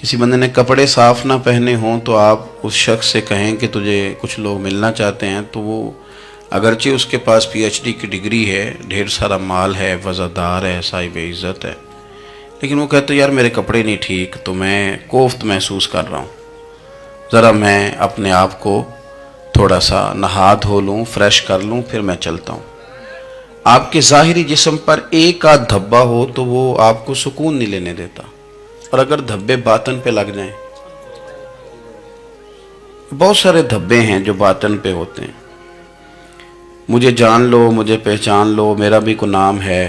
کسی بندے نے کپڑے صاف نہ پہنے ہوں تو آپ اس شخص سے کہیں کہ تجھے کچھ لوگ ملنا چاہتے ہیں، تو وہ اگرچہ اس کے پاس پی ایچ ڈی کی ڈگری ہے، ڈھیر سارا مال ہے، وزادار ہے، صاحب عزت ہے، لیکن وہ کہتے یار میرے کپڑے نہیں ٹھیک، تو میں کوفت محسوس کر رہا ہوں، ذرا میں اپنے آپ کو تھوڑا سا نہا دھو لوں، فریش کر لوں، پھر میں چلتا ہوں۔ آپ کے ظاہری جسم پر ایک آدھ دھبا ہو تو وہ آپ کو سکون نہیں لینے دیتا، اور اگر دھبے باطن پہ لگ جائیں، بہت سارے دھبے ہیں جو باطن پہ ہوتے ہیں، مجھے جان لو، مجھے پہچان لو، میرا بھی کوئی نام ہے،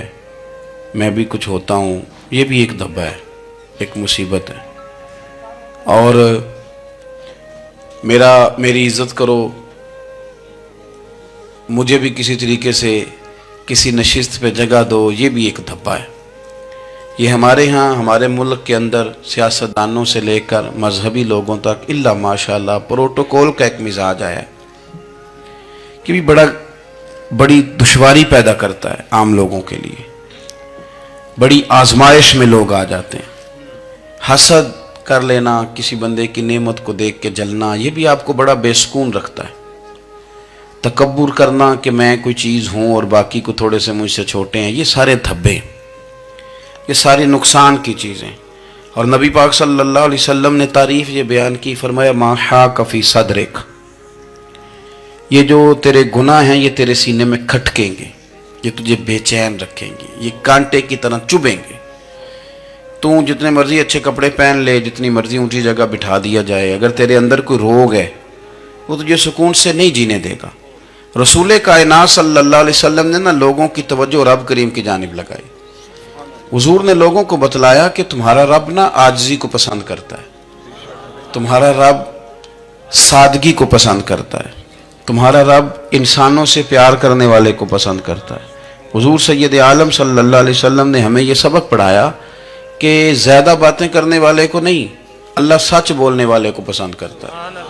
میں بھی کچھ ہوتا ہوں، یہ بھی ایک دھبا ہے، ایک مصیبت ہے۔ اور میری عزت کرو، مجھے بھی کسی طریقے سے کسی نشست پہ جگہ دو، یہ بھی ایک دھبا ہے۔ یہ ہمارے ہاں، ہمارے ملک کے اندر سیاستدانوں سے لے کر مذہبی لوگوں تک الا ماشاءاللہ پروٹوکول کا ایک مزاج آیا ہے کہ بھی بڑی دشواری پیدا کرتا ہے عام لوگوں کے لیے، بڑی آزمائش میں لوگ آ جاتے ہیں۔ حسد کر لینا، کسی بندے کی نعمت کو دیکھ کے جلنا، یہ بھی آپ کو بڑا بے سکون رکھتا ہے۔ تکبر کرنا کہ میں کوئی چیز ہوں اور باقی کو تھوڑے سے مجھ سے چھوٹے ہیں، یہ سارے دھبے، یہ ساری نقصان کی چیزیں۔ اور نبی پاک صلی اللہ علیہ وسلم نے تعریف یہ بیان کی، فرمایا ما حاک فی صدرک، یہ جو تیرے گناہ ہیں یہ تیرے سینے میں کھٹکیں گے، یہ تجھے بے چین رکھیں گے، یہ کانٹے کی طرح چبھیں گے۔ تو جتنے مرضی اچھے کپڑے پہن لے، جتنی مرضی اونچی جگہ بٹھا دیا جائے، اگر تیرے اندر کوئی روگ ہے وہ تجھے سکون سے نہیں جینے دے گا۔ رسول کائنات صلی اللہ علیہ وسلم نے نا لوگوں کی توجہ رب کریم کی جانب لگائی۔ حضور نے لوگوں کو بتلایا کہ تمہارا رب نا عاجزی کو پسند کرتا ہے، تمہارا رب سادگی کو پسند کرتا ہے، تمہارا رب انسانوں سے پیار کرنے والے کو پسند کرتا ہے۔ حضور سید عالم صلی اللہ علیہ وسلم نے ہمیں یہ سبق پڑھایا کہ زیادہ باتیں کرنے والے کو نہیں، اللہ سچ بولنے والے کو پسند کرتا ہے۔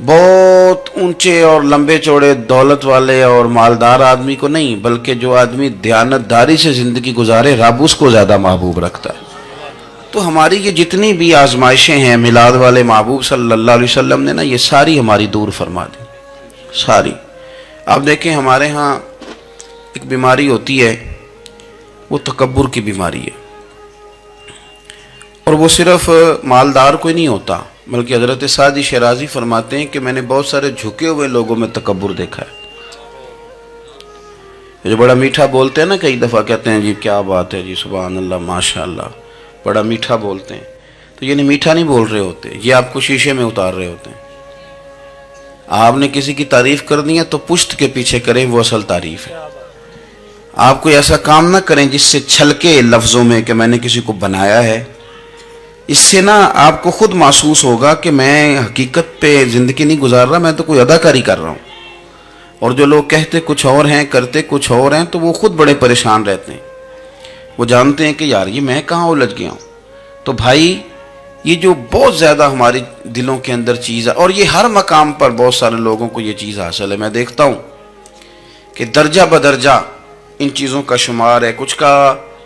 بہت اونچے اور لمبے چوڑے دولت والے اور مالدار آدمی کو نہیں، بلکہ جو آدمی دیانتداری سے زندگی گزارے، رب اس کو زیادہ محبوب رکھتا ہے۔ تو ہماری یہ جتنی بھی آزمائشیں ہیں، میلاد والے محبوب صلی اللہ علیہ وسلم نے نا یہ ساری ہماری دور فرما دی، ساری۔ آپ دیکھیں ہمارے ہاں ایک بیماری ہوتی ہے، وہ تکبر کی بیماری ہے، اور وہ صرف مالدار کوئی نہیں ہوتا، بلکہ حضرت سعدی شیرازی فرماتے ہیں کہ میں نے بہت سارے جھکے ہوئے لوگوں میں تکبر دیکھا ہے۔ جو بڑا میٹھا بولتے ہیں نا، کئی دفعہ کہتے ہیں جی کیا بات ہے جی، سبحان اللہ، ماشاء اللہ، بڑا میٹھا بولتے ہیں، تو یہ میٹھا نہیں بول رہے ہوتے، یہ آپ کو شیشے میں اتار رہے ہوتے ہیں۔ آپ نے کسی کی تعریف کرنی ہے تو پشت کے پیچھے کریں، وہ اصل تعریف ہے۔ آپ کوئی ایسا کام نہ کریں جس سے چھلکے لفظوں میں کہ میں نے کسی کو بنایا ہے، اس سے نا آپ کو خود محسوس ہوگا کہ میں حقیقت پہ زندگی نہیں گزار رہا، میں تو کوئی اداکاری کر رہا ہوں۔ اور جو لوگ کہتے کچھ اور ہیں، کرتے کچھ اور ہیں، تو وہ خود بڑے پریشان رہتے ہیں، وہ جانتے ہیں کہ یار یہ میں کہاں الجھ گیا ہوں۔ تو بھائی یہ جو بہت زیادہ ہماری دلوں کے اندر چیز ہے، اور یہ ہر مقام پر بہت سارے لوگوں کو یہ چیز حاصل ہے، میں دیکھتا ہوں کہ درجہ بدرجہ ان چیزوں کا شمار ہے۔ کچھ کا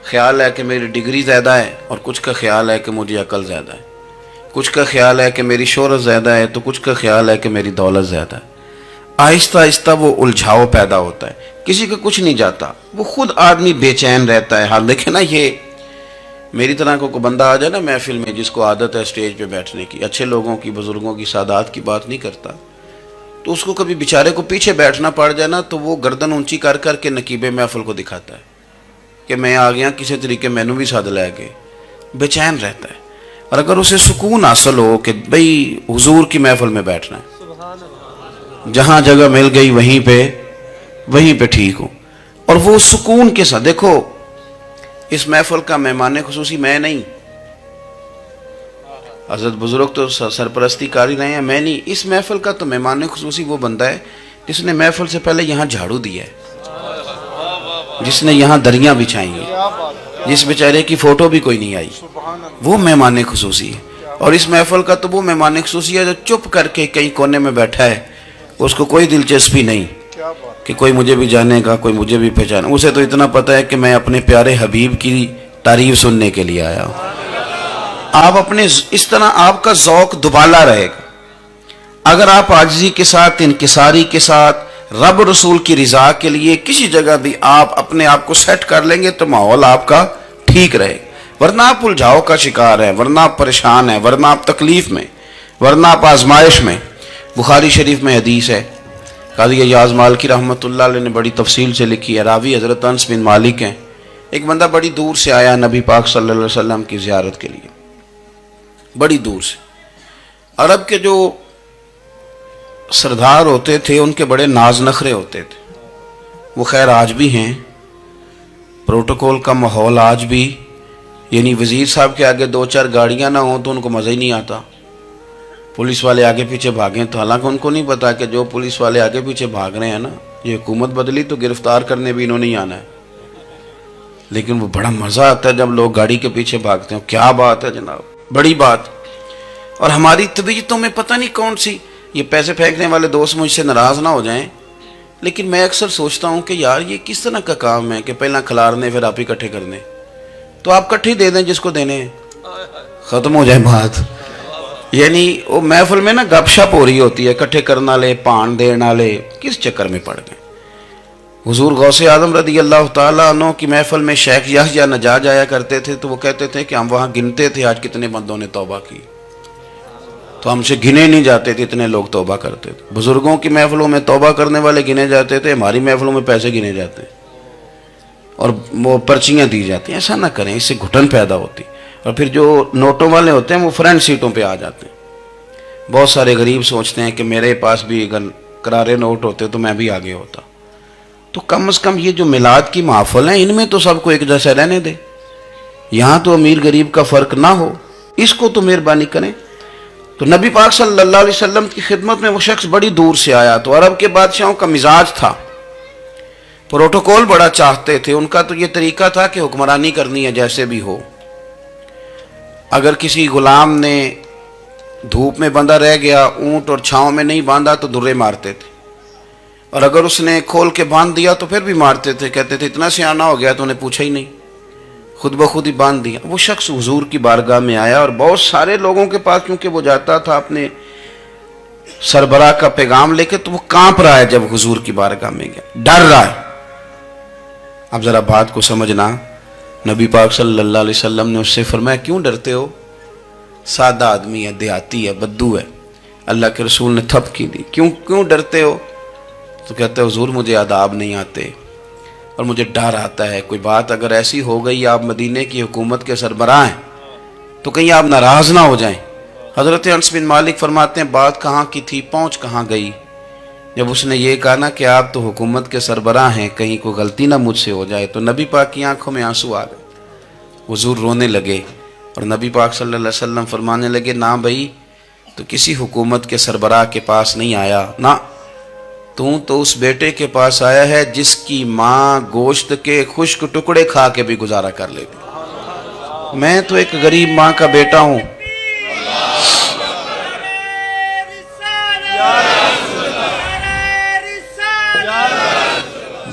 خیال ہے کہ میری ڈگری زیادہ ہے، اور کچھ کا خیال ہے کہ مجھے عقل زیادہ ہے، کچھ کا خیال ہے کہ میری شہرت زیادہ ہے، تو کچھ کا خیال ہے کہ میری دولت زیادہ ہے۔ آہستہ آہستہ وہ الجھاؤ پیدا ہوتا ہے، کسی کا کچھ نہیں جاتا، وہ خود آدمی بے چین رہتا ہے۔ حال دیکھیں نا، یہ میری طرح کو بندہ آ جائے نا محفل میں، جس کو عادت ہے اسٹیج پہ بیٹھنے کی، اچھے لوگوں کی، بزرگوں کی، سادات کی بات نہیں کرتا، تو اس کو کبھی بیچارے کو پیچھے بیٹھنا پڑ جائے نا، تو وہ گردن اونچی کر کر کے نقیب محفل کو دکھاتا ہے کہ میں آ گیا، کسی طریقے مینوں بھی ساتھ لے کے، بے چین رہتا ہے۔ اور اگر اسے سکون حاصل ہو کہ بھئی حضور کی محفل میں بیٹھنا ہے، جہاں جگہ مل گئی وہیں پہ ٹھیک ہو، اور وہ سکون کے ساتھ، دیکھو اس محفل کا مہمان خصوصی میں نہیں، حضرت بزرگ تو سرپرستی کاری رہے ہیں، میں نہیں، اس محفل کا تو مہمان خصوصی وہ بندہ ہے جس نے محفل سے پہلے یہاں جھاڑو دیا ہے، جس نے یہاں دریاں بچھائی ہیں، جس بیچارے کی فوٹو بھی کوئی نہیں آئی، وہ مہمان خصوصی ہے۔ اور اس محفل کا تو وہ مہمان خصوصی ہے جو چپ کر کے کئی کونے میں بیٹھا ہے، اس کو کوئی دلچسپی نہیں کہ کوئی مجھے بھی جانے گا، کوئی مجھے بھی پہچانے، اسے تو اتنا پتہ ہے کہ میں اپنے پیارے حبیب کی تعریف سننے کے لیے آیا ہوں۔ آپ اپنے اس طرح آپ کا ذوق دوبالا رہے گا. اگر آپ عاجزی کے ساتھ، انکساری کے ساتھ، رب رسول کی رضا کے لیے کسی جگہ بھی آپ اپنے آپ کو سیٹ کر لیں گے تو ماحول آپ کا ٹھیک رہے گا. ورنہ آپ الجھاؤ کا شکار ہیں، ورنہ آپ پریشان ہیں، ورنہ آپ تکلیف میں، ورنہ آپ آزمائش میں. بخاری شریف میں حدیث ہے، قاضی ایاز مالکی رحمۃ اللہ علیہ نے بڑی تفصیل سے لکھی ہے. راوی حضرت انس بن مالک ہیں. ایک بندہ بڑی دور سے آیا نبی پاک صلی اللہ علیہ وسلم کی زیارت کے لیے، بڑی دور سے. عرب کے جو سردار ہوتے تھے ان کے بڑے ناز نخرے ہوتے تھے. وہ خیر آج بھی ہیں، پروٹوکول کا ماحول آج بھی، یعنی وزیر صاحب کے آگے دو چار گاڑیاں نہ ہوں تو ان کو مزہ ہی نہیں آتا. پولیس والے آگے پیچھے بھاگیں تو حالانکہ ان کو نہیں پتا کہ جو پولیس والے آگے پیچھے بھاگ رہے ہیں نا، یہ حکومت بدلی تو گرفتار کرنے بھی انہوں نے ہی آنا ہے. لیکن وہ بڑا مزہ آتا ہے جب لوگ گاڑی کے پیچھے بھاگتے ہیں. کیا بات ہے جناب، بڑی بات. اور ہماری طبیعتوں میں پتہ نہیں کون سی، یہ پیسے پھینکنے والے دوست مجھ سے ناراض نہ ہو جائیں، لیکن میں اکثر سوچتا ہوں کہ یار یہ کس طرح کا کام ہے کہ پہلا کھلارنے پھر آپ اکٹھے کرنے. تو آپ کٹھے دے دیں جس کو دینے ہیں، ختم ہو جائے بات. یعنی وہ محفل میں نا گپ شپ ہو رہی ہوتی ہے، کٹھے کرنا لے پان دینا لے، کس چکر میں پڑ گئے. حضور غوث اعظم رضی اللہ تعالیٰ عنہ کی محفل میں شیخ یحییٰ نجار جایا کرتے تھے تو وہ کہتے تھے کہ ہم وہاں گنتے تھے آج کتنے بندوں نے توبہ کی، تو ہم سے گنے نہیں جاتے تھے اتنے لوگ توبہ کرتے تھے. بزرگوں کی محفلوں میں توبہ کرنے والے گنے جاتے تھے، ہماری محفلوں میں پیسے گنے جاتے ہیں اور وہ پرچیاں دی جاتی ہیں. ایسا نہ کریں، اس سے گھٹن پیدا ہوتی. اور پھر جو نوٹوں والے ہوتے ہیں وہ فرنٹ سیٹوں پہ آ جاتے ہیں. بہت سارے غریب سوچتے ہیں کہ میرے پاس بھی اگر کرارے نوٹ ہوتے تو میں بھی آگے ہوتا. تو کم از کم یہ جو میلاد کی محفل ہیں ان میں تو سب کو ایک جیسا رہنے دے، یہاں تو امیر غریب کا فرق نہ ہو، اس کو تو مہربانی کریں. تو نبی پاک صلی اللہ علیہ وسلم کی خدمت میں وہ شخص بڑی دور سے آیا. تو عرب کے بادشاہوں کا مزاج تھا، پروٹوکول بڑا چاہتے تھے. ان کا تو یہ طریقہ تھا کہ حکمرانی کرنی ہے جیسے بھی ہو. اگر کسی غلام نے دھوپ میں بندھا رہ گیا، اونٹ اور چھاؤں میں نہیں باندھا تو درے مارتے تھے، اور اگر اس نے کھول کے باندھ دیا تو پھر بھی مارتے تھے. کہتے تھے اتنا سیانا ہو گیا تو انہیں پوچھا ہی نہیں، خود بخود ہی باندھ دیا. وہ شخص حضور کی بارگاہ میں آیا اور بہت سارے لوگوں کے پاس کیونکہ وہ جاتا تھا اپنے سربراہ کا پیغام لے کے، تو وہ کانپ رہا ہے. جب حضور کی بارگاہ میں گیا ڈر رہا ہے. اب ذرا بات کو سمجھنا، نبی پاک صلی اللہ علیہ وسلم نے اس سے فرمایا کیوں ڈرتے ہو؟ سادہ آدمی ہے، دیہاتی ہے، بدو ہے. اللہ کے رسول نے تھپ کی دی، کیوں ڈرتے ہو؟ تو کہتے ہیں حضور مجھے آداب نہیں آتے اور مجھے ڈر آتا ہے، کوئی بات اگر ایسی ہو گئی آپ مدینے کی حکومت کے سربراہ ہیں تو کہیں آپ ناراض نہ ہو جائیں. حضرت انس بن مالک فرماتے ہیں بات کہاں کی تھی پہنچ کہاں گئی. جب اس نے یہ کہا نا کہ آپ تو حکومت کے سربراہ ہیں، کہیں کوئی غلطی نہ مجھ سے ہو جائے، تو نبی پاک کی آنکھوں میں آنسو آ گئے. حضور رونے لگے اور نبی پاک صلی اللہ علیہ وسلم فرمانے لگے نہ بھائی، تو کسی حکومت کے سربراہ کے پاس نہیں آیا، نہ تو اس بیٹے کے پاس آیا ہے جس کی ماں گوشت کے خشک ٹکڑے کھا کے بھی گزارا کر لیتی. میں تو ایک غریب ماں کا بیٹا ہوں.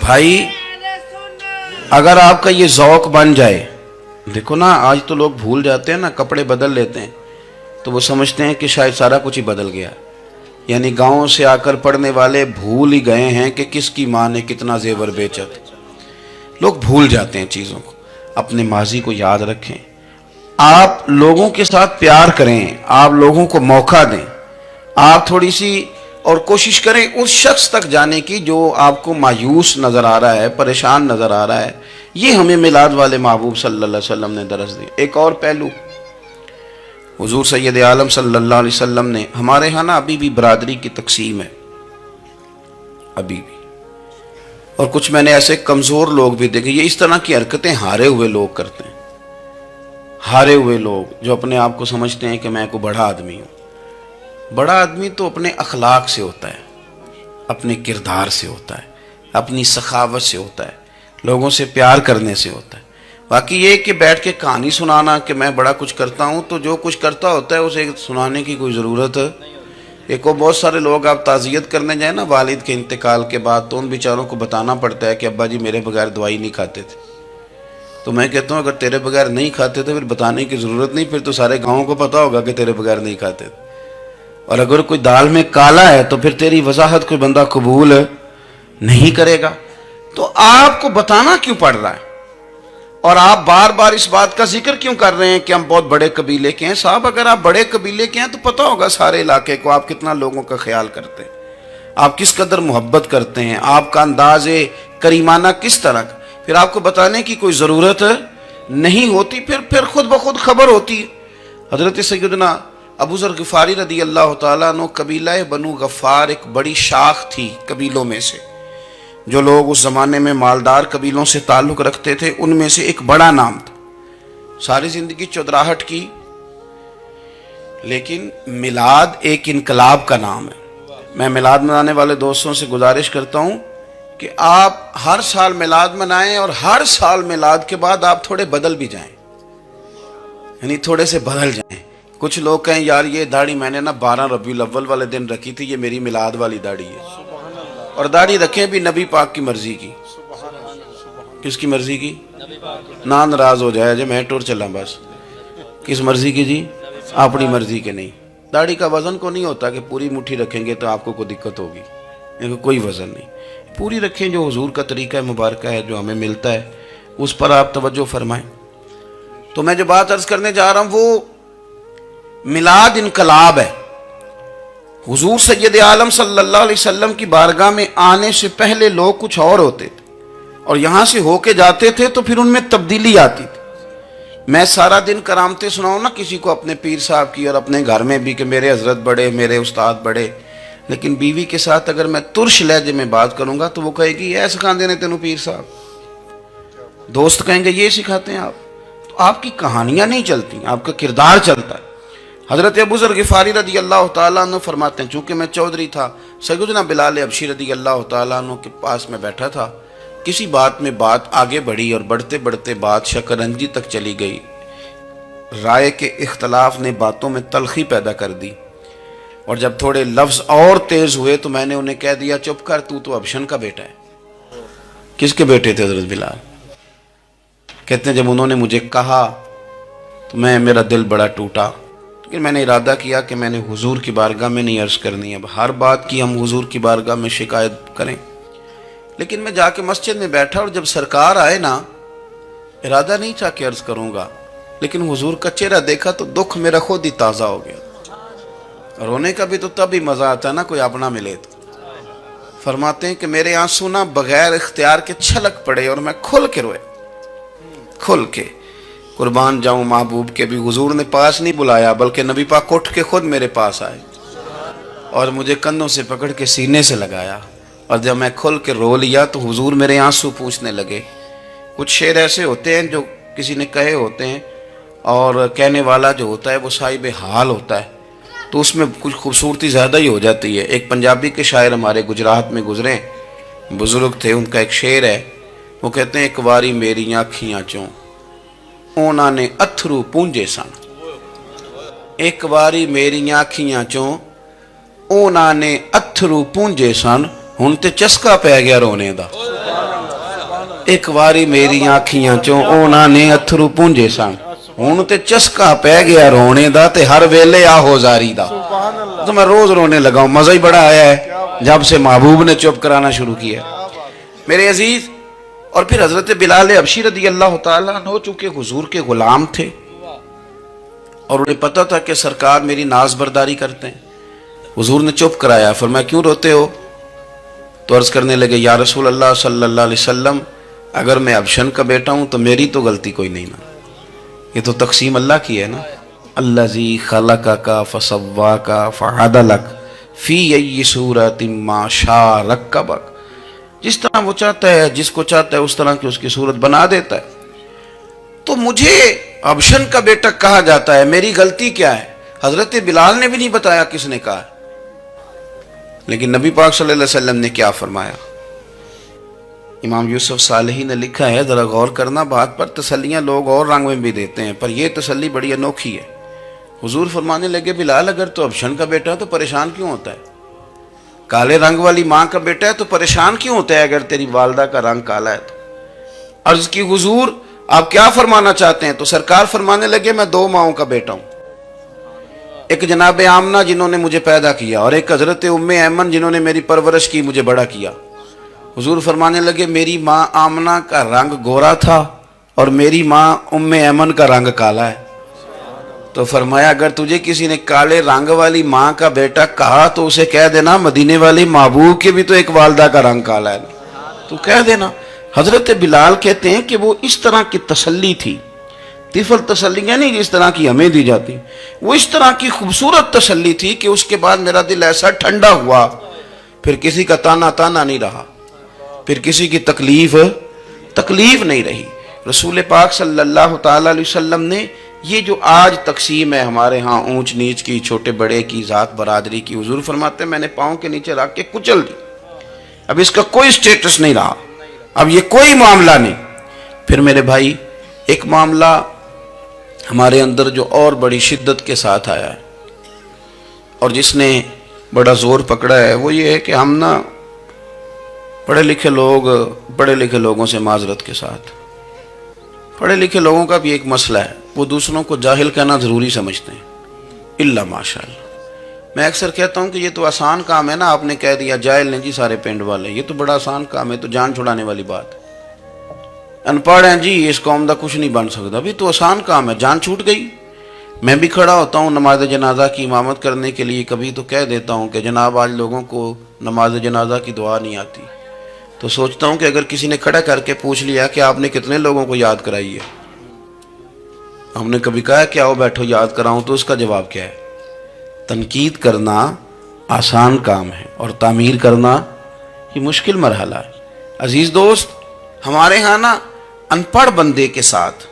بھائی اگر آپ کا یہ ذوق بن جائے، دیکھو نا آج تو لوگ بھول جاتے ہیں نا، کپڑے بدل لیتے ہیں تو وہ سمجھتے ہیں کہ شاید سارا کچھ ہی بدل گیا. یعنی گاؤں سے آ کر پڑھنے والے بھول ہی گئے ہیں کہ کس کی ماں نے کتنا زیور بیچا تھا. لوگ بھول جاتے ہیں چیزوں کو. اپنے ماضی کو یاد رکھیں، آپ لوگوں کے ساتھ پیار کریں، آپ لوگوں کو موقع دیں، آپ تھوڑی سی اور کوشش کریں اس شخص تک جانے کی جو آپ کو مایوس نظر آ رہا ہے، پریشان نظر آ رہا ہے. یہ ہمیں میلاد والے محبوب صلی اللہ علیہ وسلم نے درس دی. ایک اور پہلو، حضور سید عالم صلی اللہ علیہ وسلم نے، ہمارے ہاں نا ابھی بھی برادری کی تقسیم ہے، ابھی بھی، اور کچھ میں نے ایسے کمزور لوگ بھی دیکھے. یہ اس طرح کی حرکتیں ہارے ہوئے لوگ کرتے ہیں. ہارے ہوئے لوگ جو اپنے آپ کو سمجھتے ہیں کہ میں کوئی بڑا آدمی ہوں. بڑا آدمی تو اپنے اخلاق سے ہوتا ہے، اپنے کردار سے ہوتا ہے، اپنی سخاوت سے ہوتا ہے، لوگوں سے پیار کرنے سے ہوتا ہے. باقی یہ کہ بیٹھ کے کہانی سنانا کہ میں بڑا کچھ کرتا ہوں، تو جو کچھ کرتا ہوتا ہے اسے سنانے کی کوئی ضرورت ہے. ایک اور بہت سارے لوگ آپ تعزیت کرنے جائیں نا والد کے انتقال کے بعد، تو ان بیچاروں کو بتانا پڑتا ہے کہ ابا جی میرے بغیر دوائی نہیں کھاتے تھے. تو میں کہتا ہوں اگر تیرے بغیر نہیں کھاتے تو پھر بتانے کی ضرورت نہیں، پھر تو سارے گاؤں کو پتا ہوگا کہ تیرے بغیر نہیں کھاتے. اور اگر کوئی دال میں کالا ہے تو پھر تیری وضاحت کوئی بندہ قبول نہیں کرے گا. تو آپ کو بتانا کیوں پڑ رہا ہے؟ اور آپ بار بار اس بات کا ذکر کیوں کر رہے ہیں کہ ہم بہت بڑے قبیلے کے ہیں؟ صاحب اگر آپ بڑے قبیلے کے ہیں تو پتہ ہوگا سارے علاقے کو آپ کتنا لوگوں کا خیال کرتے ہیں، آپ کس قدر محبت کرتے ہیں، آپ کا انداز کریمانہ کس طرح کا. پھر آپ کو بتانے کی کوئی ضرورت نہیں ہوتی، پھر خود بخود خبر ہوتی ہے. حضرت سیدنا ابو ذر غفاری رضی اللہ تعالیٰ عنہ، قبیلہ بنو غفار ایک بڑی شاخ تھی قبیلوں میں سے. جو لوگ اس زمانے میں مالدار قبیلوں سے تعلق رکھتے تھے ان میں سے ایک بڑا نام تھا. ساری زندگی چودراہٹ کی، لیکن میلاد ایک انقلاب کا نام ہے. میں میلاد منانے والے دوستوں سے گزارش کرتا ہوں کہ آپ ہر سال میلاد منائیں، اور ہر سال میلاد کے بعد آپ تھوڑے بدل بھی جائیں، یعنی تھوڑے سے بدل جائیں. کچھ لوگ کہیں یار یہ داڑھی میں نے 12 ربیع الاول والے دن رکھی تھی، یہ میری میلاد والی داڑھی ہے. اور داڑھی رکھیں بھی نبی پاک کی مرضی کی. کس کی مرضی کی؟ نہ ناراض ہو جائے جی میں ٹور چلا بس. کس مرضی کی جی؟ اپنی مرضی کے نہیں. داڑھی کا وزن کو نہیں ہوتا کہ پوری مٹھی رکھیں گے تو آپ کو کوئی دقت ہوگی، کوئی وزن نہیں. پوری رکھیں، جو حضور کا طریقہ مبارکہ ہے جو ہمیں ملتا ہے اس پر آپ توجہ فرمائیں. تو میں جو بات عرض کرنے جا رہا ہوں وہ میلاد انقلاب ہے. حضور سید عالم صلی اللہ علیہ وسلم کی بارگاہ میں آنے سے پہلے لوگ کچھ اور ہوتے تھے، اور یہاں سے ہو کے جاتے تھے تو پھر ان میں تبدیلی آتی تھی. میں سارا دن کرامتیں سناؤں نا کسی کو اپنے پیر صاحب کی اور اپنے گھر میں بھی کہ میرے حضرت بڑے، میرے استاد بڑے، لیکن بیوی کے ساتھ اگر میں ترش لہجے میں بات کروں گا تو وہ کہے گی یہ سکھاندے نے تینوں پیر صاحب. دوست کہیں گے یہ سکھاتے ہیں آپ. تو آپ کی کہانیاں نہیں چلتی، آپ کا کردار چلتا ہے. حضرت ابو ذر غفاری رضی اللہ تعالیٰ عنہ فرماتے ہیں چونکہ میں چودھری تھا، سیدنا بلال حبشی رضی اللہ تعالیٰ عنہ کے پاس میں بیٹھا تھا. کسی بات میں بات آگے بڑھی اور بڑھتے بڑھتے بات شکرنجی تک چلی گئی. رائے کے اختلاف نے باتوں میں تلخی پیدا کر دی، اور جب تھوڑے لفظ اور تیز ہوئے تو میں نے انہیں کہہ دیا چپ کر، تو ابشن کا بیٹا ہے. کس کے بیٹے تھے حضرت بلال؟ کہتے ہیں جب انہوں نے مجھے کہا تو میرا دل بڑا ٹوٹا، لیکن میں نے ارادہ کیا کہ میں نے حضور کی بارگاہ میں نہیں عرض کرنی. اب ہر بات کی ہم حضور کی بارگاہ میں شکایت کریں. لیکن میں جا کے مسجد میں بیٹھا اور جب سرکار آئے نا، ارادہ نہیں تھا کہ عرض کروں گا، لیکن حضور کا چہرہ دیکھا تو دکھ میرا خود ہی تازہ ہو گیا. رونے کا بھی تو تب ہی مزہ آتا ہے نا کوئی اپنا ملے تو. فرماتے ہیں کہ میرے آنسو نہ بغیر اختیار کے چھلک پڑے اور میں کھل کے روئے، کھل کے. قربان جاؤں محبوب کے بھی حضور نے پاس نہیں بلایا، بلکہ نبی پاک اٹھ کے خود میرے پاس آئے اور مجھے کندھوں سے پکڑ کے سینے سے لگایا. اور جب میں کھل کے رو لیا تو حضور میرے آنسو پوچھنے لگے. کچھ شعر ایسے ہوتے ہیں جو کسی نے کہے ہوتے ہیں، اور کہنے والا جو ہوتا ہے وہ صاحب حال ہوتا ہے، تو اس میں کچھ خوبصورتی زیادہ ہی ہو جاتی ہے. ایک پنجابی کے شاعر ہمارے گجرات میں گزرے، بزرگ تھے، ان کا ایک شعر ہے، وہ کہتے ہیں ایک واری میری آنکھیاں چوں اونا نے اتھرو پونجے سن. ایک واری میری آنکھیاں چوں اونا نے اتھرو پونجے سن، ہن تے چسکا پہ گیا رونے دا. ایک واری میری آنکھیاں چوں اونا نے اتھرو پونجے سن، ہن تے چسکا پہ گیا رونے دا، تے ہر ویلے آہو زاری دا. تو میں روز رونے لگا ہوں. مزہ ہی بڑا آیا ہے جب سے محبوب نے چپ کرانا شروع کیا میرے عزیز. اور پھر حضرت بلال حبشی رضی اللہ تعالیٰ عنہ چونکہ حضور کے غلام تھے اور انہیں پتہ تھا کہ سرکار میری ناز برداری کرتے ہیں، حضور نے چپ کرایا. فرمایا کیوں روتے ہو؟ تو عرض کرنے لگے یا رسول اللہ صلی اللہ علیہ وسلم اگر میں ابشن کا بیٹا ہوں تو میری تو غلطی کوئی نہیں نا، یہ تو تقسیم اللہ کی ہے نا. الذی خلقک فسواک فعدلک فی ای صورت ما شاء رکبک. جس طرح وہ چاہتا ہے، جس کو چاہتا ہے اس طرح کی اس کی صورت بنا دیتا ہے. تو مجھے ابشن کا بیٹا کہا جاتا ہے، میری غلطی کیا ہے؟ حضرت بلال نے بھی نہیں بتایا کس نے کہا، لیکن نبی پاک صلی اللہ علیہ وسلم نے کیا فرمایا. امام یوسف صالحی نے لکھا ہے، ذرا غور کرنا بات پر، تسلیاں لوگ اور رنگ میں بھی دیتے ہیں پر یہ تسلی بڑی انوکھی ہے. حضور فرمانے لگے بلال اگر تو ابشن کا بیٹا تو پریشان کیوں ہوتا ہے؟ کالے رنگ والی ماں کا بیٹا ہے تو پریشان کیوں ہوتا ہے اگر تیری والدہ کا رنگ کالا ہے تو؟ عرض کی حضور آپ کیا فرمانا چاہتے ہیں؟ تو سرکار فرمانے لگے میں 2 ماؤں کا بیٹا ہوں، ایک جناب آمنہ جنہوں نے مجھے پیدا کیا، اور ایک حضرت ام ایمن جنہوں نے میری پرورش کی، مجھے بڑا کیا۔ حضور فرمانے لگے میری ماں آمنہ کا رنگ گورا تھا اور میری ماں ام ایمن کا رنگ کالا ہے۔ تو فرمایا اگر تجھے کسی نے کالے رنگ والی ماں کا بیٹا کہا تو اسے کہہ دینا مدینے والی محبوب کے بھی تو ایک والدہ کا رنگ کالا ہے، تو کہہ دینا۔ حضرت بلال کہتے ہیں کہ وہ اس طرح کی تسلی تھی، طفل تسلیاں نہیں جس طرح کی ہمیں دی جاتی، وہ اس طرح کی خوبصورت تسلی تھی کہ اس کے بعد میرا دل ایسا ٹھنڈا ہوا، پھر کسی کا تانا نہیں رہا، پھر کسی کی تکلیف نہیں رہی۔ رسول پاک صلی اللہ تعالی علیہ وسلم نے یہ جو آج تقسیم ہے ہمارے ہاں اونچ نیچ کی، چھوٹے بڑے کی، ذات برادری کی، حضور فرماتے ہیں میں نے پاؤں کے نیچے رکھ کے کچل دی، اب اس کا کوئی سٹیٹس نہیں رہا، اب یہ کوئی معاملہ نہیں۔ پھر میرے بھائی ایک معاملہ ہمارے اندر جو اور بڑی شدت کے ساتھ آیا ہے اور جس نے بڑا زور پکڑا ہے، وہ یہ ہے کہ ہم نا پڑھے لکھے لوگوں سے معذرت کے ساتھ، پڑھے لکھے لوگوں کا بھی ایک مسئلہ ہے، وہ دوسروں کو جاہل کہنا ضروری سمجھتے ہیں، الا ماشاءاللہ۔ میں اکثر کہتا ہوں کہ یہ تو آسان کام ہے نا، آپ نے کہہ دیا جاہل نہیں جی سارے پنڈ والے، یہ تو بڑا آسان کام ہے، تو جان چھڑانے والی بات ہے۔ ان پڑھ ہیں جی اس قوم دا کچھ نہیں بن سکتا، بھی تو آسان کام ہے، جان چھوٹ گئی۔ میں بھی کھڑا ہوتا ہوں نماز جنازہ کی امامت کرنے کے لیے، کبھی تو کہہ دیتا ہوں کہ جناب آج لوگوں کو نماز جنازہ کی دعا نہیں آتی، تو سوچتا ہوں کہ اگر کسی نے کھڑا کر کے پوچھ لیا کہ آپ نے کتنے لوگوں کو یاد کرائی ہے، ہم نے کبھی کہا کہ آؤ بیٹھو یاد کراؤں، تو اس کا جواب کیا ہے؟ تنقید کرنا آسان کام ہے اور تعمیر کرنا یہ مشکل مرحلہ ہے۔ عزیز دوست، ہمارے ہاں نا ان پڑھ بندے کے ساتھ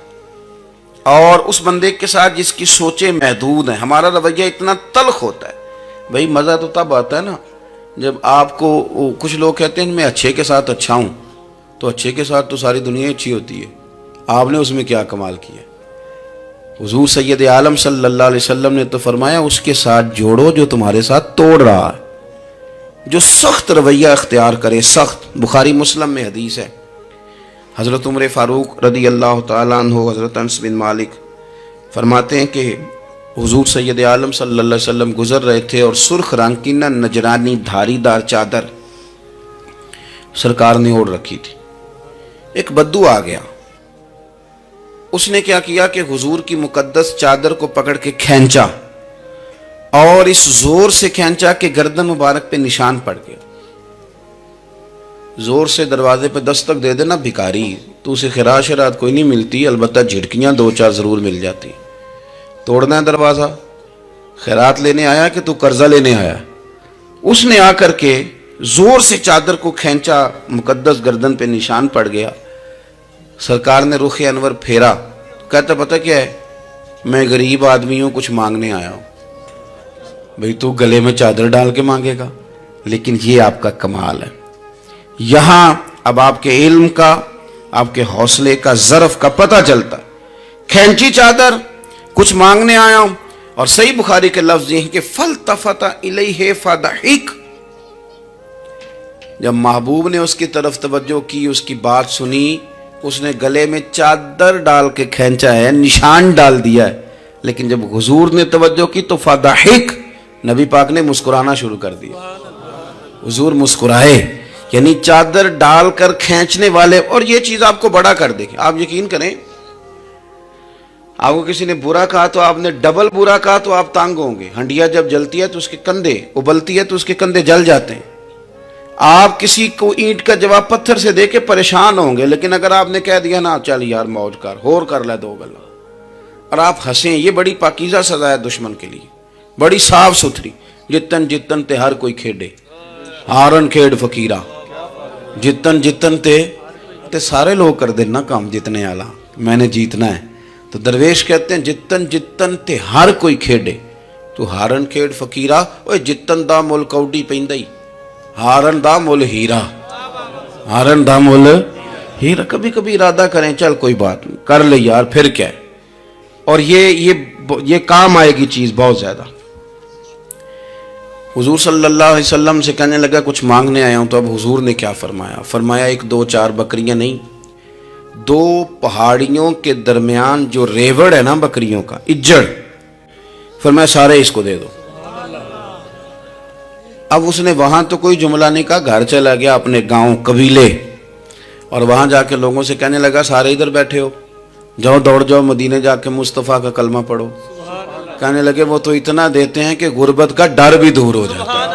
اور اس بندے کے ساتھ جس کی سوچیں محدود ہیں، ہمارا رویہ اتنا تلخ ہوتا ہے۔ بھئی مزہ تو تب آتا ہے نا جب آپ کو، کچھ لوگ کہتے ہیں میں اچھے کے ساتھ اچھا ہوں، تو اچھے کے ساتھ تو ساری دنیا اچھی ہوتی ہے، آپ نے اس میں کیا کمال کیا؟ حضور سید عالم صلی اللہ علیہ وسلم نے تو فرمایا اس کے ساتھ جوڑو جو تمہارے ساتھ توڑ رہا ہے، جو سخت رویہ اختیار کرے، سخت۔ بخاری مسلم میں حدیث ہے، حضرت عمر فاروق رضی اللہ تعالیٰ عنہ، حضرت انس بن مالک فرماتے ہیں کہ حضور سید عالم صلی اللہ علیہ وسلم گزر رہے تھے اور سرخ رنگ کی نہ نجرانی دھاری دار چادر سرکار نے اوڑھ رکھی تھی۔ ایک بدو آ گیا، اس نے کیا کیا کہ حضور کی مقدس چادر کو پکڑ کے کھینچا، اور اس زور سے کھینچا کہ گردن مبارک پہ نشان پڑ گیا۔ زور سے دروازے پہ دستک دے دینا بھکاری، تو اسے خراش رات کوئی نہیں ملتی، البتہ جھٹکیاں 2-4 ضرور مل جاتی۔ توڑنا ہے دروازہ، خیرات لینے آیا کہ تو قرضہ لینے آیا؟ اس نے آ کر کے زور سے چادر کو کھینچا، مقدس گردن پہ نشان پڑ گیا۔ سرکار نے رخ انور پھیرا، کہتا پتہ کیا ہے، میں غریب آدمی ہوں، کچھ مانگنے آیا ہوں۔ بھئی تو گلے میں چادر ڈال کے مانگے گا؟ لیکن یہ آپ کا کمال ہے، یہاں اب آپ کے علم کا، آپ کے حوصلے کا، ظرف کا پتہ چلتا۔ کھینچی چادر، کچھ مانگنے آیا ہوں، اور صحیح بخاری کے لفظ یہ ہیں کہ فَالْتَفَتَ إِلَيْهِ فَضَحِكَ، جب محبوب نے اس کی طرف توجہ کی، اس کی بات سنی، اس نے گلے میں چادر ڈال کے کھینچا ہے، نشان ڈال دیا ہے، لیکن جب حضور نے توجہ کی تو فَضَحِكَ، نبی پاک نے مسکرانا شروع کر دیا، حضور مسکرائے، یعنی چادر ڈال کر کھینچنے والے۔ اور یہ چیز آپ کو بڑا کر دے گی، آپ یقین کریں، آپ کو کسی نے برا کہا تو آپ نے ڈبل برا کہا تو آپ تانگ ہوں گے۔ ہنڈیا جب جلتی ہے تو اس کے کندھے، ابلتی ہے تو اس کے کندھے جل جاتے ہیں۔ آپ کسی کو اینٹ کا جواب پتھر سے دے کے پریشان ہوں گے، لیکن اگر آپ نے کہہ دیا نا چل یار موج کر، ہور کر لے 2 گلا، اور آپ ہنسیں، یہ بڑی پاکیزہ سزا ہے دشمن کے لیے، بڑی صاف ستھری۔ جتن تے ہر کوئی کھیڑے، ہارن کھیڑ فقیرہ، جتن تے سارے لوگ کر دینا کام جتنے والا، میں نے جیتنا ہے۔ تو درویش کہتے ہیں جتن تے ہر کوئی کھیڑے، تو ہارن کھیڑ فقیرہ، اوے جتن دا مل کوڈی پیندائی، ہارن دا مل ہیرا، ہارن دا مل ہیرا۔ کبھی کبھی ارادہ کریں چل کوئی بات نہیں، کر لے یار، پھر کیا ہے۔ اور یہ کام آئے گی چیز بہت زیادہ۔ حضور صلی اللہ علیہ وسلم سے کہنے لگا کچھ مانگنے آیا ہوں، تو اب حضور نے کیا فرمایا؟ فرمایا 1 2 4 بکریاں نہیں، دو پہاڑیوں کے درمیان جو ریوڑ ہے نا بکریوں کا اجڑ، فرمایا سارے اس کو دے دو۔ اب اس نے وہاں تو کوئی جملہ نہیں کہا، گھر چلا گیا اپنے گاؤں قبیلے، اور وہاں جا کے لوگوں سے کہنے لگا سارے ادھر بیٹھے ہو، جاؤ دوڑ جاؤ مدینے جا کے مصطفیٰ کا کلمہ پڑھو۔ کہنے لگے وہ تو اتنا دیتے ہیں کہ غربت کا ڈر بھی دور ہو جاتا ہے۔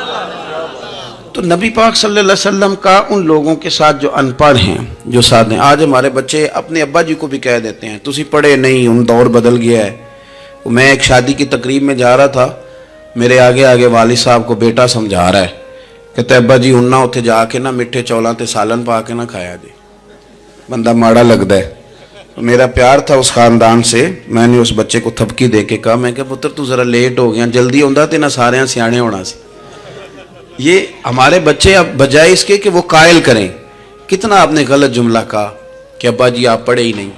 تو نبی پاک صلی اللہ علیہ وسلم کا ان لوگوں کے ساتھ جو ان پڑھ ہیں، جو ساتھ ہیں، آج ہمارے بچے اپنے ابا جی کو بھی کہہ دیتے ہیں تسی پڑھے نہیں، ان دور بدل گیا ہے۔ میں ایک شادی کی تقریب میں جا رہا تھا، میرے آگے آگے والد صاحب کو بیٹا سمجھا رہا ہے، کہتے ابا جی ہن نہ اتنے جا کے نہ میٹھے چولاں تے سالن پا کے نہ کھایا جی، بندہ ماڑا لگتا ہے۔ میرا پیار تھا اس خاندان سے، میں نے اس بچے کو تھپکی دے کے کہا، میں کہ پتر تو ذرا لیٹ ہو گیا، جلدی ہوندا تے نہ سارے سیانے ہونا سی۔ یہ ہمارے بچے اب بجائے اس کے کہ وہ قائل کریں، کتنا آپ نے غلط جملہ کہا کہ ابا جی آپ پڑھے ہی نہیں،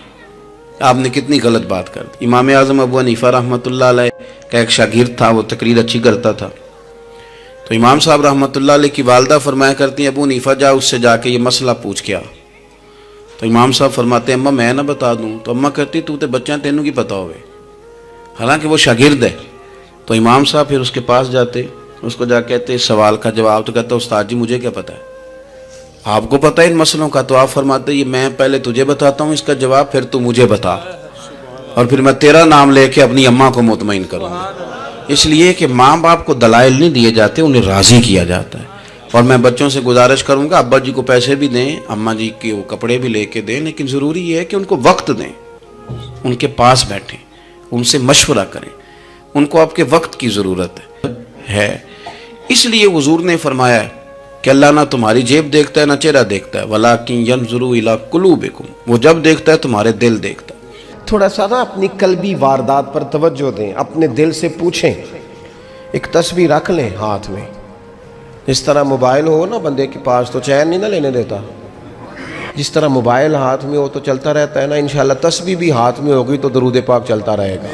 آپ نے کتنی غلط بات کر دی۔ امام اعظم ابو حنیفہ رحمۃ اللہ علیہ کا ایک شاگرد تھا، وہ تقریر اچھی کرتا تھا، تو امام صاحب رحمۃ اللہ علیہ کی والدہ فرمایا کرتی ہیں ابو حنیفہ جا اس سے جا کے یہ مسئلہ پوچھ کے آ۔ تو امام صاحب فرماتے ہیں اماں میں نہ بتا دوں، تو اماں کہتی تو تے بچہ تینوں کی پتا ہوئے، حالانکہ وہ شاگرد ہے۔ تو امام صاحب پھر اس کے پاس جاتے، اس کو جا کہتے اس سوال کا جواب، تو کہتا استاد جی مجھے کیا پتا ہے، آپ کو پتہ ہے ان مسئلوں کا؟ تو آپ فرماتے یہ میں پہلے تجھے بتاتا ہوں اس کا جواب، پھر تو مجھے بتا، اور پھر میں تیرا نام لے کے اپنی اماں کو مطمئن کروں گا۔ اس لیے کہ ماں باپ کو دلائل نہیں دیے جاتے، انہیں راضی کیا جاتا ہے۔ اور میں بچوں سے گزارش کروں گا ابا جی کو پیسے بھی دیں، اماں جی کے وہ کپڑے بھی لے کے دیں، لیکن ضروری یہ ہے کہ ان کو وقت دیں، ان کے پاس بیٹھیں، ان سے مشورہ کریں، ان کو آپ کے وقت کی ضرورت ہے۔ اس لیے حضور نے فرمایا ہے کہ اللہ نہ تمہاری جیب دیکھتا ہے نہ چہرہ دیکھتا ہے، وَلَٰكِن يَنْظُرُ إِلَىٰ قُلُوبِكُمْ، وہ جب دیکھتا ہے تمہارے دل دیکھتا ہے۔ تھوڑا سا نا اپنی قلبی واردات پر توجہ دیں، اپنے دل سے پوچھیں، ایک تسبیح رکھ لیں ہاتھ میں۔ جس طرح موبائل ہو نا بندے کے پاس تو چین نہیں نہ لینے دیتا، جس طرح موبائل ہاتھ میں ہو تو چلتا رہتا ہے نا، انشاءاللہ تسبیح بھی ہاتھ میں ہوگی تو درود پاک چلتا رہے گا۔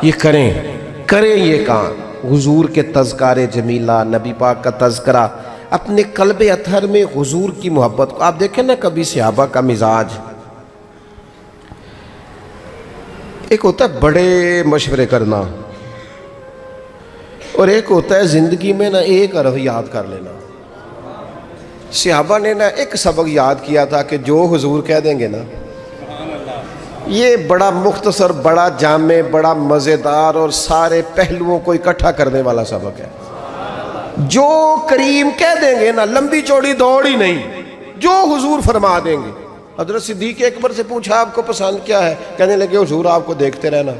یہ کریں یہ کام، حضور کے تذکار جمیلہ، نبی پاک کا تذکرہ، اپنے قلب اطہر میں حضور کی محبت کو۔ آپ دیکھیں نا کبھی صحابہ کا مزاج، ایک ہوتا ہے بڑے مشورے کرنا، اور ایک ہوتا ہے زندگی میں نا ایک حرف یاد کر لینا۔ صحابہ نے نا ایک سبق یاد کیا تھا کہ جو حضور کہہ دیں گے نا، یہ بڑا مختصر، بڑا جامع، بڑا مزیدار اور سارے پہلوؤں کو اکٹھا کرنے والا سبق ہے۔ جو کریم کہہ دیں گے نا، لمبی چوڑی دوڑ ہی نہیں، جو حضور فرما دیں گے۔ حضرت صدیق اکبر سے پوچھا آپ کو پسند کیا ہے؟ کہنے لگے حضور آپ کو دیکھتے رہنا،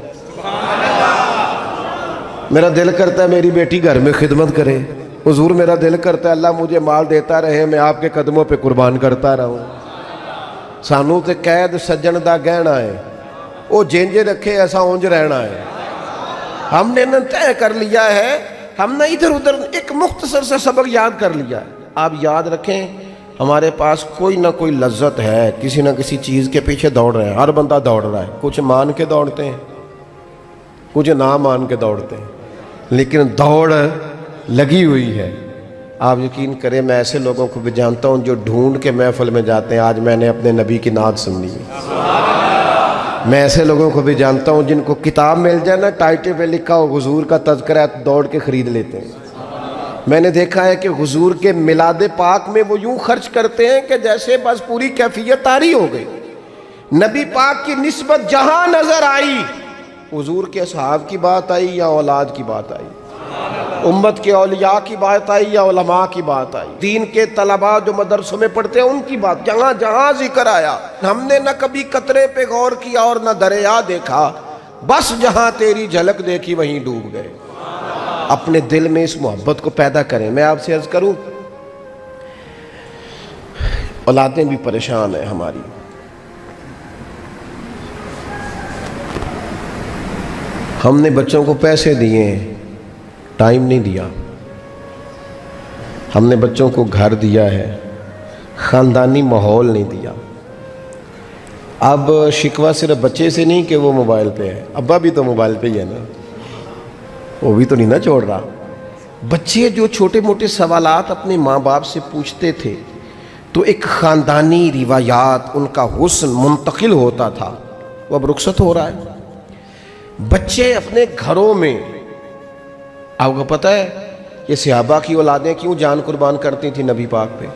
میرا دل کرتا ہے میری بیٹی گھر میں خدمت کرے، حضور میرا دل کرتا ہے اللہ مجھے مال دیتا رہے، میں آپ کے قدموں پہ قربان کرتا رہوں۔ سانو تے قید سجن دا گہنا ہے، وہ جینج رکھے ایسا اونج رہنا ہے۔ ہم نے نہ طے کر لیا ہے، ہم نے ادھر ادھر ایک مختصر سے سبق یاد کر لیا ہے۔ آپ یاد رکھیں ہمارے پاس کوئی نہ کوئی لذت ہے، کسی نہ کسی چیز کے پیچھے دوڑ رہے ہیں، ہر بندہ دوڑ رہا ہے، کچھ مان کے دوڑتے ہیں، کچھ نہ مان کے دوڑتے ہیں، لیکن دوڑ لگی ہوئی ہے۔ آپ یقین کریں میں ایسے لوگوں کو بھی جانتا ہوں جو ڈھونڈ کے محفل میں جاتے ہیں، آج میں نے اپنے نبی کی نعت سننی ہے۔ میں ایسے لوگوں کو بھی جانتا ہوں جن کو کتاب مل جائے نا، ٹائٹل پہ لکھا ہو حضور کا تذکرہ، دوڑ کے خرید لیتے ہیں۔ میں نے دیکھا ہے کہ حضور کے میلاد پاک میں وہ یوں خرچ کرتے ہیں کہ جیسے بس پوری کیفیت طاری ہو گئی۔ نبی پاک کی نسبت جہاں نظر آئی، حضور کے اصحاب کی بات آئی یا اولاد کی بات آئی، امت کے اولیاء کی بات آئی یا علماء کی بات آئی، دین کے طلباء جو مدرسوں میں پڑھتے ہیں ان کی بات، جہاں جہاں ذکر آیا، ہم نے نہ کبھی قطرے پہ غور کیا اور نہ دریا دیکھا، بس جہاں تیری جھلک دیکھی وہیں ڈوب گئے۔ اپنے دل میں اس محبت کو پیدا کریں۔ میں آپ سے عرض کروں، اولادیں بھی پریشان ہیں ہماری، ہم نے بچوں کو پیسے دیے، ٹائم نہیں دیا، ہم نے بچوں کو گھر دیا ہے، خاندانی ماحول نہیں دیا۔ اب شکوہ صرف بچے سے نہیں کہ وہ موبائل پہ ہے، ابا بھی تو موبائل پہ ہی ہے نا، وہ بھی تو نہیں نا چھوڑ رہا۔ بچے جو چھوٹے موٹے سوالات اپنے ماں باپ سے پوچھتے تھے، تو ایک خاندانی روایات ان کا حسن منتقل ہوتا تھا، وہ اب رخصت ہو رہا ہے۔ بچے اپنے گھروں میں، آپ کو پتہ ہے یہ صحابہ کی اولادیں کیوں جان قربان کرتی تھی نبی پاک پہ؟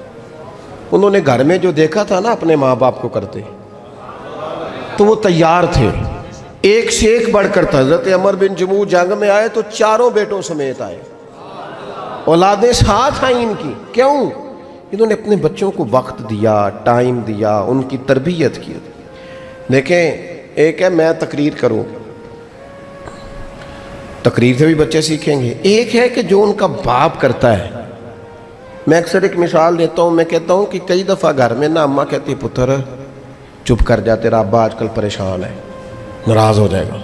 انہوں نے گھر میں جو دیکھا تھا نا اپنے ماں باپ کو کرتے، تو وہ تیار تھے، ایک سے ایک بڑھ کر تھا۔ حضرت عمر بن جموح جنگ میں آئے تو چاروں بیٹوں سمیت آئے، اولادیں ساتھ آئیں ان کی۔ کیوں؟ انہوں نے اپنے بچوں کو وقت دیا، ٹائم دیا، ان کی تربیت کی۔ دیکھیں، ایک ہے میں تقریر کروں، تقریر سے بھی بچے سیکھیں گے، ایک ہے کہ جو ان کا باپ کرتا ہے۔ میں اکثر ایک مثال دیتا ہوں، میں کہتا ہوں کہ کئی دفعہ گھر میں نا اماں کہتی ہے پتر چپ کر جا، تیرا ابا آج کل پریشان ہے، ناراض ہو جائے گا،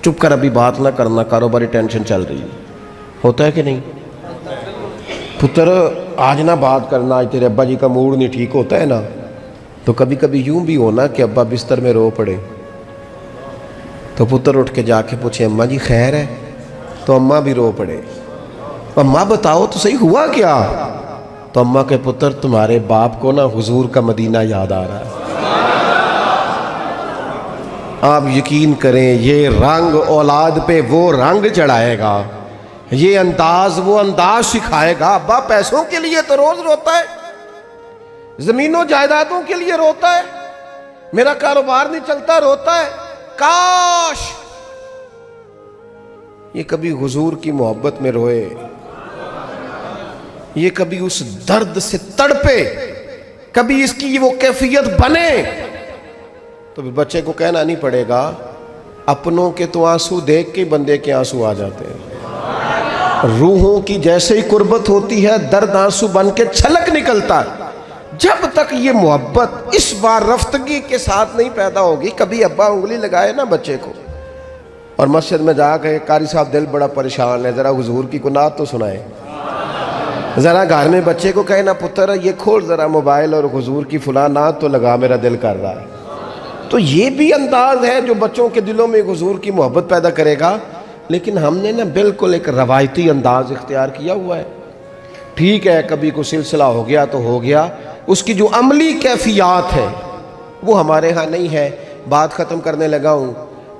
چپ کر، ابھی بات نہ کرنا، کاروباری ٹینشن چل رہی ہے۔ ہوتا ہے کہ نہیں؟ پتر آج نہ بات کرنا، آج تیرے ابا جی کا موڈ نہیں ٹھیک، ہوتا ہے نا؟ تو کبھی کبھی یوں بھی ہونا کہ ابا بستر میں رو پڑے، تو پتر اٹھ کے جا کے پوچھے اماں جی خیر ہے؟ تو اماں بھی رو پڑے، اماں بتاؤ تو صحیح ہوا کیا؟ تو اماں کے پتر تمہارے باپ کو نا حضور کا مدینہ یاد آ رہا ہے۔ آپ یقین کریں، یہ رنگ اولاد پہ وہ رنگ چڑھائے گا، یہ انداز وہ انداز سکھائے گا۔ ابا پیسوں کے لیے تو روز روتا ہے، زمینوں جائیدادوں کے لیے روتا ہے، میرا کاروبار نہیں چلتا روتا ہے۔ کاش یہ کبھی حضور کی محبت میں روئے، یہ کبھی اس درد سے تڑپے، کبھی اس کی وہ کیفیت بنے، تو بچے کو کہنا نہیں پڑے گا اپنوں کے تو آنسو دیکھ کے بندے کے آنسو آ جاتے ہیں۔ روحوں کی جیسے ہی قربت ہوتی ہے درد آنسو بن کے چھلک نکلتا ہے۔ جب تک یہ محبت اس بار رفتگی کے ساتھ نہیں پیدا ہوگی، کبھی ابا انگلی لگائے نا بچے کو اور مسجد میں جا کے قاری صاحب دل بڑا پریشان ہے، ذرا حضور کی کنات تو سنائے، ذرا گھر میں بچے کو کہے نا پتر یہ کھول ذرا موبائل اور حضور کی فلاں نعت تو لگا، میرا دل کر رہا ہے۔ تو یہ بھی انداز ہے جو بچوں کے دلوں میں حضور کی محبت پیدا کرے گا۔ لیکن ہم نے نا بالکل ایک روایتی انداز اختیار کیا ہوا ہے۔ ٹھیک ہے کبھی کوئی سلسلہ ہو گیا تو ہو گیا، اس کی جو عملی کیفیات ہے وہ ہمارے ہاں نہیں ہے۔ بات ختم کرنے لگا ہوں،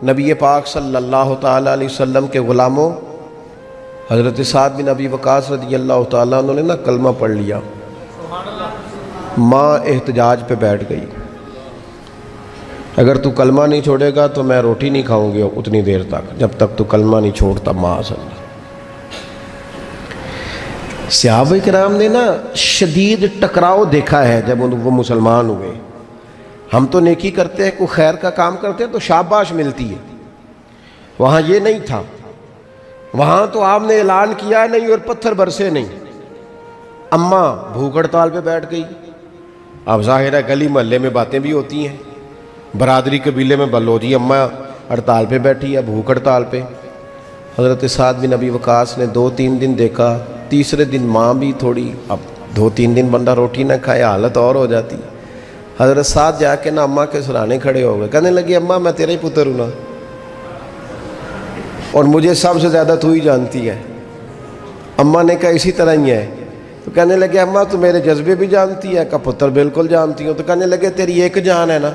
نبی پاک صلی اللہ تعالیٰ علیہ وسلم کے غلاموں حضرت سعد بن ابی وقاص رضی اللہ تعالیٰ انہوں نے نا کلمہ پڑھ لیا، ماں احتجاج پہ بیٹھ گئی، اگر تو کلمہ نہیں چھوڑے گا تو میں روٹی نہیں کھاؤں گی اتنی دیر تک جب تک تو کلمہ نہیں چھوڑتا ماں صلی اللہ۔ صحابہ کرام نے نا شدید ٹکراؤ دیکھا ہے جب وہ مسلمان ہوئے۔ ہم تو نیکی کرتے ہیں، کوئی خیر کا کام کرتے ہیں تو شاباش ملتی ہے، وہاں یہ نہیں تھا، وہاں تو آپ نے اعلان کیا نہیں اور پتھر برسے نہیں۔ اماں بھوک ہڑتال پہ بیٹھ گئی، اب ظاہر ہے گلی محلے میں باتیں بھی ہوتی ہیں، برادری قبیلے میں بلو جی اماں ہڑتال پہ بیٹھی ہے، بھوک ہڑتال پہ۔ حضرت سعد بن ابی وقاص نے 2-3 دن دیکھا، تیسرے دن ماں بھی تھوڑی، اب 2-3 دن بندہ روٹی نہ کھائے حالت اور ہو جاتی۔ حضرت سعد جا کے نا اماں کے سرانے کھڑے ہو گئے، کہنے لگے اماں میں تیرا ہی پتر ہوں نا، اور مجھے سب سے زیادہ تو ہی جانتی ہے۔ اماں نے کہا اسی طرح ہی ہے، تو کہنے لگے اماں تو میرے جذبے بھی جانتی ہے، کہا پتر بالکل جانتی ہوں۔ تو کہنے لگے تیری ایک جان ہے نا،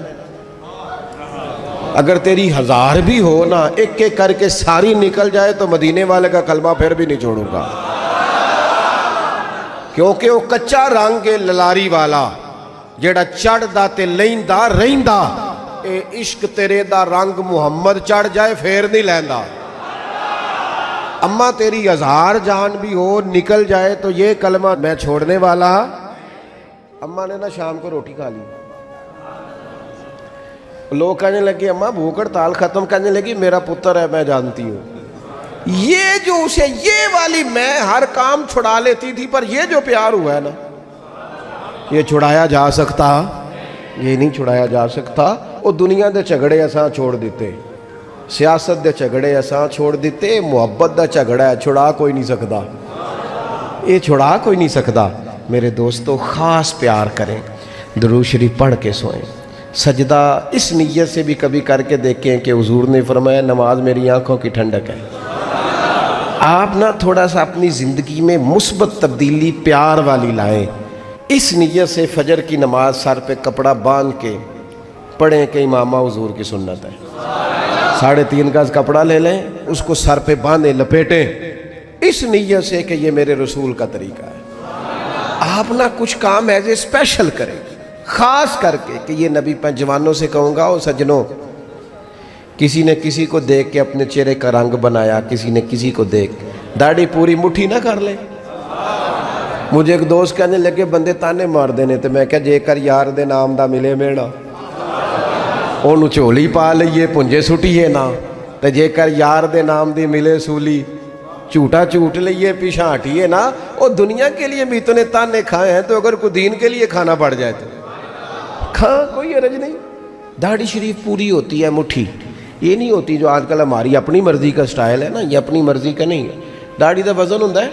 اگر تیری 1000 بھی ہو نا، ایک ایک کر کے ساری نکل جائے تو مدینے والے کا کلمہ پھر بھی نہیں چھوڑوں گا، کیونکہ وہ کچا رنگ ہے للاری والا جیڑا چڑھ دا تے لیندا رہندا، اے عشق تیرے دا رنگ محمد چڑھ جائے پھر نہیں لیندا۔ اماں تیری 1000 جان بھی ہو نکل جائے تو یہ کلمہ میں چھوڑنے والا۔ اماں نے نا شام کو روٹی کھا لی، لوگ کہنے لگے اماں بھوک ہڑتال ختم، کہنے لگی میرا پتر ہے میں جانتی ہوں، یہ جو اسے یہ والی میں ہر کام چھڑا لیتی تھی، پر یہ جو پیار ہوا ہے نا یہ چھڑایا جا سکتا، یہ نہیں چھڑایا جا سکتا۔ وہ دنیا دے جھگڑے اساں چھوڑ دیتے، سیاست دے جھگڑے اساں چھوڑ دیتے، محبت دا جھگڑا ہے چھڑا کوئی نہیں سکتا، یہ چھڑا کوئی نہیں سکتا۔ میرے دوستو خاص پیار کریں، درود شریف پڑھ کے سوئیں، سجدہ اس نیت سے بھی کبھی کر کے دیکھیں کہ حضور نے فرمایا نماز میری آنکھوں کی ٹھنڈک ہے۔ آپ نا تھوڑا سا اپنی زندگی میں مثبت تبدیلی پیار والی لائیں، اس نیت سے فجر کی نماز سر پہ کپڑا باندھ کے پڑھیں کہ امامہ حضور کی سنت ہے. 3.5 گز کپڑا لے لیں, اس کو سر پہ باندھیں, لپیٹیں, اس نیت سے کہ یہ میرے رسول کا طریقہ ہے. آپ نہ کچھ کام ایسے اسپیشل کریں, خاص کر کے کہ یہ نبی پہ جوانوں سے کہوں گا, او سجنوں, کسی نے کسی کو دیکھ کے اپنے چہرے کا رنگ بنایا, کسی نے کسی کو دیکھ داڑھی پوری مٹھی نہ کر لے. مجھے ایک دوست کہنے لگے بندے تانے مار دینے, تو میں کہا جے کر یار دے نام دا ملے میڑا, انہوں چولی پا لئیے پنجے سٹیے نا, تو جے کر یار دے نام دی ملے سولی جھوٹا جھوٹ لئیے پیچھا ہٹیے نا. اور دنیا کے لیے بھی اتنے تانے کھائے ہیں, تو اگر کوئی دین کے لیے کھانا پڑ جائے تو کھا, کوئی حرج نہیں. داڑھی شریف پوری ہوتی ہے مٹھی, یہ نہیں ہوتی جو آج کل ہماری اپنی مرضی کا سٹائل ہے نا, یہ اپنی مرضی کا نہیں ہے. داڑھی دا وزن ہوتا ہے,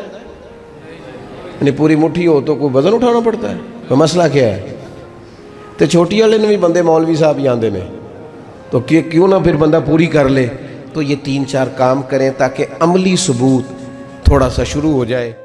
یعنی پوری مٹھی ہو تو کوئی وزن اٹھانا پڑتا ہے, کوئی مسئلہ کیا ہے. تو چھوٹی والے نے بھی بندے مولوی صاحب ہی آندے نے, تو کیوں نہ پھر بندہ پوری کر لے. تو یہ 3-4 کام کریں تاکہ عملی ثبوت تھوڑا سا شروع ہو جائے.